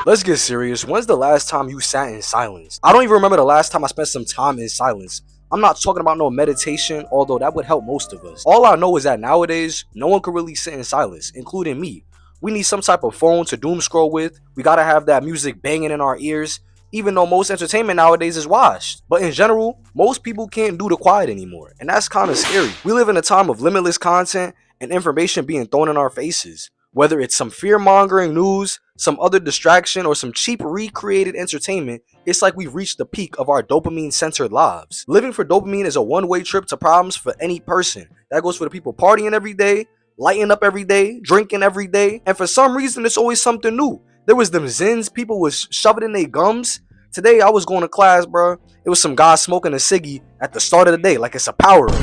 Let's get serious. When's the last time you sat in silence? I don't even remember the last time I spent some time in silence. I'm not talking about no meditation, although that would help most of us. All I know is that nowadays, no one can really sit in silence, including me. We need some type of phone to doom scroll with. We gotta have that music banging in our ears, even though most entertainment nowadays is washed. But in general, most people can't do the quiet anymore, and that's kind of scary. We live in a time of limitless content and information being thrown in our faces. Whether it's some fear-mongering news, some other distraction, or some cheap recreated entertainment, it's like we've reached the peak of our dopamine-centered lives. Living for dopamine is a one-way trip to problems for any person. That goes for the people partying every day, lighting up every day, drinking every day, and for some reason, it's always something new. There was them Zins people was shoving in their gums. Today, I was going to class, bro. It was some guy smoking a ciggy at the start of the day, like it's a power-up.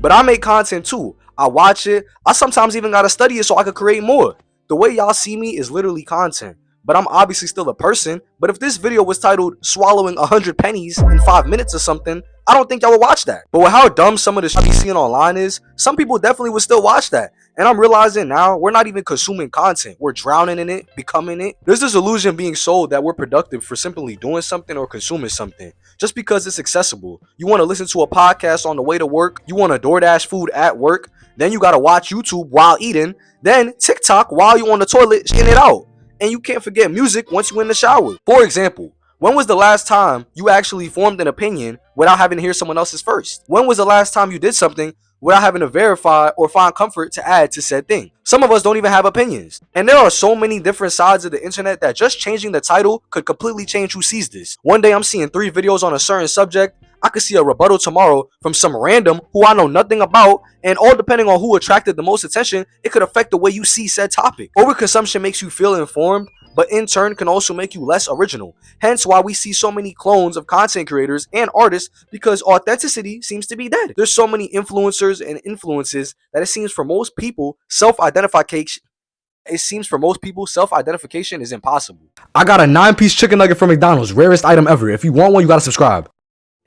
But I make content too. I watch it. I sometimes even gotta study it so I could create more. The way y'all see me is literally content. But I'm obviously still a person. But if this video was titled swallowing 100 pennies in 5 minutes or something, I don't think y'all would watch that. But with how dumb some of the shit I be seeing online is, some people definitely would still watch that. And I'm realizing now we're not even consuming content. We're drowning in it, becoming it. There's this illusion being sold that we're productive for simply doing something or consuming something. Just because it's accessible. You want to listen to a podcast on the way to work. You want to DoorDash food at work. Then you got to watch YouTube while eating. Then TikTok while you on the toilet shitting it out. And you can't forget music once you in the shower. For example, when was the last time you actually formed an opinion without having to hear someone else's first? When was the last time you did something without having to verify or find comfort to add to said thing? Some of us don't even have opinions. And there are so many different sides of the internet that just changing the title could completely change who sees this. One day I'm seeing 3 videos on a certain subject. I could see a rebuttal tomorrow from some random who I know nothing about, and all depending on who attracted the most attention, it could affect the way you see said topic. Overconsumption makes you feel informed, but in turn can also make you less original. Hence why we see so many clones of content creators and artists, because authenticity seems to be dead. There's so many influencers and influences that it seems for most people self-identification is impossible. I got a 9-piece chicken nugget from McDonald's, rarest item ever. If you want one, you gotta subscribe.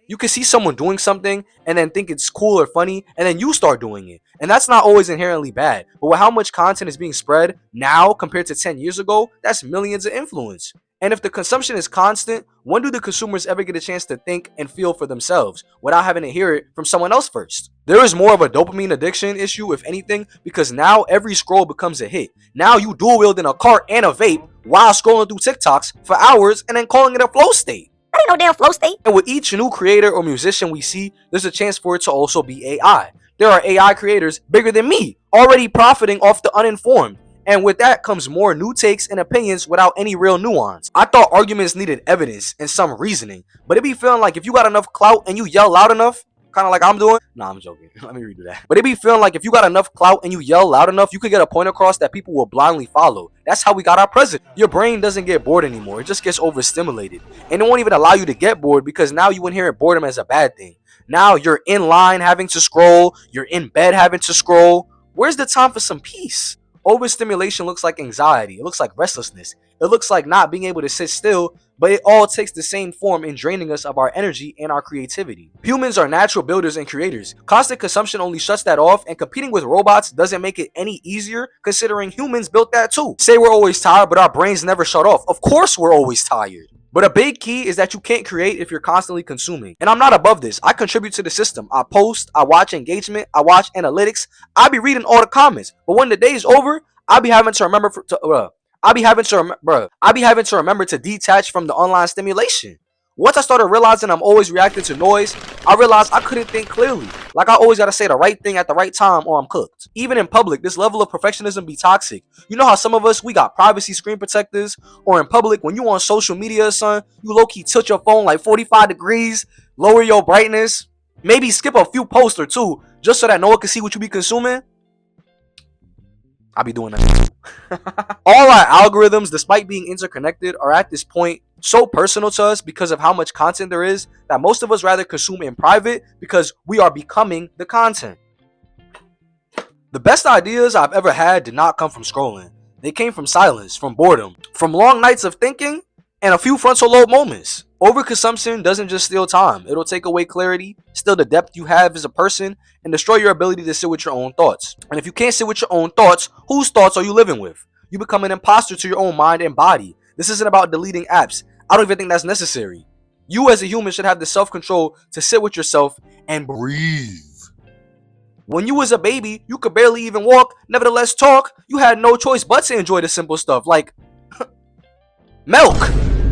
You can see someone doing something and then think it's cool or funny, and then you start doing it. And that's not always inherently bad. But with how much content is being spread now compared to 10 years ago, that's millions of influence. And if the consumption is constant, when do the consumers ever get a chance to think and feel for themselves without having to hear it from someone else first? There is more of a dopamine addiction issue, if anything, because now every scroll becomes a hit. Now you dual wielding a cart and a vape while scrolling through TikToks for hours and then calling it a flow state. Ain't no damn flow state. And with each new creator or musician we see, there's a chance for it to also be AI. There are AI creators bigger than me, already profiting off the uninformed. And with that comes more new takes and opinions without any real nuance. I thought arguments needed evidence and some reasoning, but it be feeling like if you got enough clout and you yell loud enough, kind of like I'm doing. Nah, I'm joking. Let me redo that. But it be feeling like if you got enough clout and you yell loud enough, you could get a point across that people will blindly follow. That's how we got our president. Your brain doesn't get bored anymore. It just gets overstimulated. And it won't even allow you to get bored because now you inherit boredom as a bad thing. Now you're in line having to scroll. You're in bed having to scroll. Where's the time for some peace? Overstimulation looks like anxiety. It looks like restlessness. It looks like not being able to sit still, but it all takes the same form in draining us of our energy and our creativity. Humans are natural builders and creators. Constant consumption only shuts that off, and competing with robots doesn't make it any easier considering humans built that too. Say we're always tired, but our brains never shut off. Of course we're always tired. But a big key is that you can't create if you're constantly consuming. And I'm not above this. I contribute to the system. I post, I watch engagement, I watch analytics. I be reading all the comments. But when the day is over, I be having to remember to detach from the online stimulation. Once I started realizing I'm always reacting to noise, I realized I couldn't think clearly. Like I always gotta say the right thing at the right time or I'm cooked. Even in public, this level of perfectionism be toxic. You know how some of us, we got privacy screen protectors, or in public, when you on social media, son, you low-key tilt your phone like 45 degrees, lower your brightness, maybe skip a few posts or two, just so that no one can see what you be consuming. I be doing that too. All our algorithms, despite being interconnected, are at this point so personal to us because of how much content there is that most of us rather consume in private because we are becoming the content. The best ideas I've ever had did not come from scrolling. They came from silence, from boredom, from long nights of thinking, and a few frontal lobe moments. Overconsumption doesn't just steal time. It'll take away clarity, steal the depth you have as a person, and destroy your ability to sit with your own thoughts. And if you can't sit with your own thoughts, whose thoughts are you living with? You become an imposter to your own mind and body. This isn't about deleting apps. I don't even think that's necessary. You as a human should have the self-control to sit with yourself and breathe. When you was a baby, you could barely even walk, nevertheless talk. You had no choice but to enjoy the simple stuff like milk.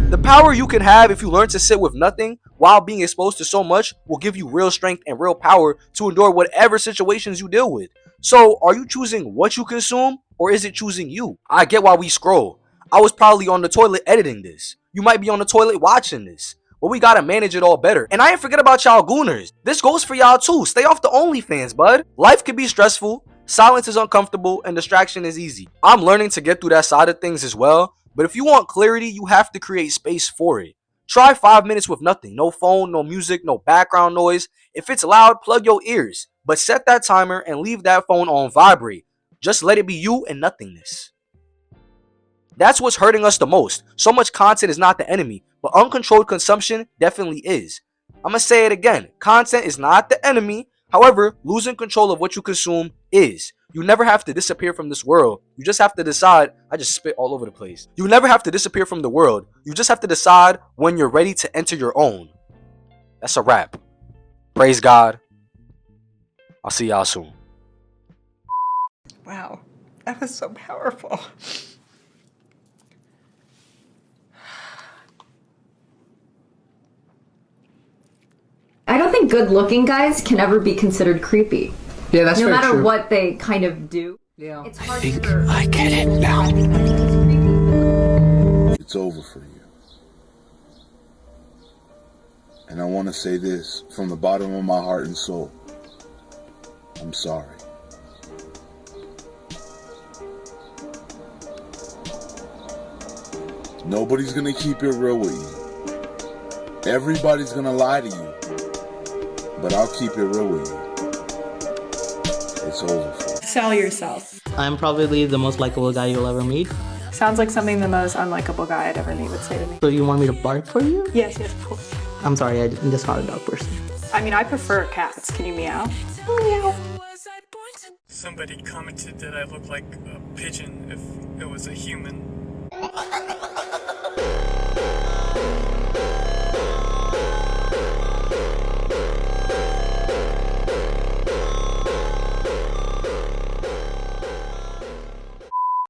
The power you can have if you learn to sit with nothing while being exposed to so much will give you real strength and real power to endure whatever situations you deal with. So, are you choosing what you consume, or is it choosing you? I get why we scroll. I was probably on the toilet editing this. You might be on the toilet watching this. But we gotta manage it all better. And I ain't forget about y'all gooners. This goes for y'all too. Stay off the OnlyFans, bud. Life can be stressful, silence is uncomfortable, and distraction is easy. I'm learning to get through that side of things as well. But if you want clarity, you have to create space for it. Try 5 minutes with nothing. No phone, no music, no background noise. If it's loud, plug your ears. But set that timer and leave that phone on vibrate. Just let it be you and nothingness. That's what's hurting us the most. So much content is not the enemy, but uncontrolled consumption definitely is. I'm gonna say it again. Content is not the enemy. However, losing control of what you consume is. You never have to disappear from this world. You just have to decide. I just spit all over the place. You never have to disappear from the world. You just have to decide when you're ready to enter your own. That's a wrap. Praise God. I'll see y'all soon. Wow, that was so powerful. I don't think good-looking guys can ever be considered creepy. Yeah, that's no very matter true. what they kind of do. Yeah. It's hard I think for I get it now. It's over for you. And I want to say this from the bottom of my heart and soul. I'm sorry. Nobody's gonna keep it real with you. Everybody's gonna lie to you. But I'll keep it real with you. It's over for you. Sell yourself. I'm probably the most likable guy you'll ever meet. Sounds like something the most unlikable guy I'd ever meet would say to me. So you want me to bark for you? Yes, of course. I'm sorry, I'm just not a dog person. I mean, I prefer cats. Can you meow? Meow. Somebody commented that I look like a pigeon if it was a human.